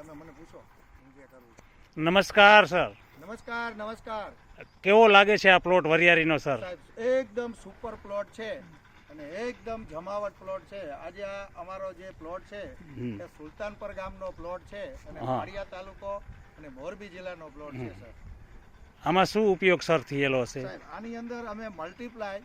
તમે મને પૂછો હું જે કરું. નમસ્કાર સર, નમસ્કાર નમસ્કાર કેવો લાગે છે આ પ્લોટ વરિયાળીનો સર? સાહેબ, એકદમ સુપર પ્લોટ છે અને એકદમ જમાવટ પ્લોટ છે. આજે આ અમારો જે પ્લોટ છે એ સુલતાનપર ગામનો પ્લોટ છે અને હા. વાડિયા તાલુકો અને મોરબી જિલ્લાનો પ્લોટ છે સર. આમાં શું ઉપયોગ સર થયેલો છે? સાહેબ, આની અંદર અમે મલ્ટીપ્લાય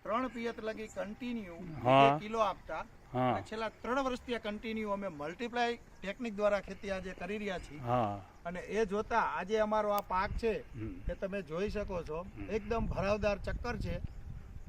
3 પિયત લગી કન્ટિન્યુ હા. કિલો આપતા હા અને છેલ્લા 3 વર્ષથી કન્ટિન્યુ અમે મલ્ટીપ્લાય ટેકનિક દ્વારા ખેતી આજે કરી રહ્યા છીએ. હા અને એ જોતા આજે અમારો આ પાક છે હમ. એ તમે જોઈ શકો છો, એકદમ ભરાવદાર ચક્કર છે.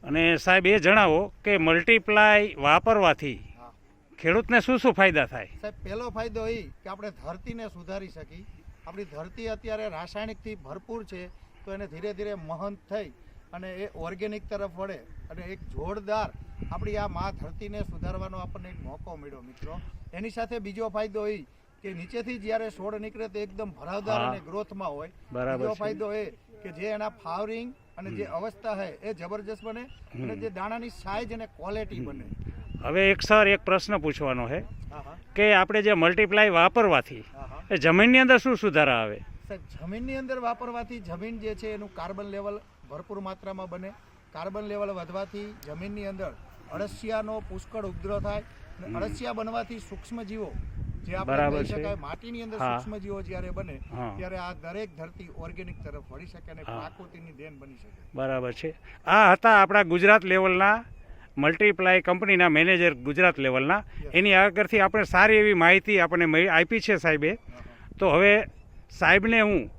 અને સાહેબ એ જણાવો કે મલ્ટીપ્લાય વાપરવાથી હા. ખેડૂતને શું શું ફાયદા થાય? સાહેબ, પહેલો ફાયદો એ કે આપણે ધરતીને સુધારી શકી. આપણી ધરતી અત્યારે રાસાયણિકથી ભરપૂર છે, તો એને ધીરે ધીરે મહંત થઈ અને એ ઓર્ગેનિક તરફ વળે અને એક જોરદાર આપણી આ મા ધરતીને સુધારવાનો આપણને એક મોકો મળ્યો મિત્રો. એની સાથે બીજો ફાયદો એ કે નીચેથી જ્યારે છોડ નીકળે તો એકદમ ભરાવદાર હા. અને ગ્રોથમાં હોય. બરાબર બીજો છે. ફાયદો એ કે જે એના ફ્લાવરિંગ અને જે અવસ્થા છે એ જબરજસ્ત બને અને જે દાણાની સાઇઝ અને ક્વોલિટી બને. હવે એક સર એક પ્રશ્ન પૂછવાનો છે હા હા કે આપણે જે મલ્ટીપ્લાય વાપરવાથી હા હા એ જમીનની અંદર શું સુધારા આવે? સાહેબ, જમીનની અંદર વાપરવાથી જમીન જે છે એનું કાર્બન લેવલ ભરપૂર માત્રામાં બને. કાર્બન લેવલ વધવાથી જમીનની અંદર અળસિયાનો પુષ્કળ ઉપદ્રવ થાય અને અળસિયા બનવાથી સૂક્ષ્મજીવો જે આપણે બરાબર કહી છે. શકાય માટીની અંદર હા. સૂક્ષ્મજીવો જ્યારે બને હા. ત્યારે આ દરેક ધરતી ઓર્ગેનિક તરફ વળી શકે અને હા. પ્રાકૃતિકની દેન બની શકે. બરાબર છે. આ હતા આપણા ગુજરાત લેવલના મલ્ટીપ્લાય કંપનીના મેનેજર ગુજરાત લેવલના. એની આગળથી આપણે સારી એવી માહિતી આપણને આપી છે સાહેબે. હા, હા. તો હવે સાહેબને હું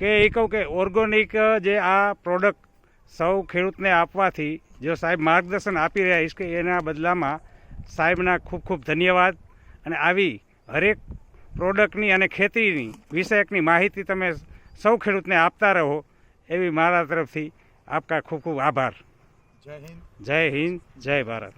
કે એ કહું કે ઓર્ગેનિક જે આ પ્રોડક્ટ સૌ ખેડૂતને આપવાથી જો સાહેબ માર્ગદર્શન આપી રહ્યા છે કે એના બદલામાં સાહેબના ખૂબ ખૂબ ધન્યવાદ. અને આવી હરેક પ્રોડક્ટની અને ખેતીની વિષયકની માહિતી તમે સૌ ખેડૂતને આપતા રહો એવી મારા તરફથી આપકા ખૂબ ખૂબ આભાર. જય હિન્દ. જય હિન્દ, જય ભારત.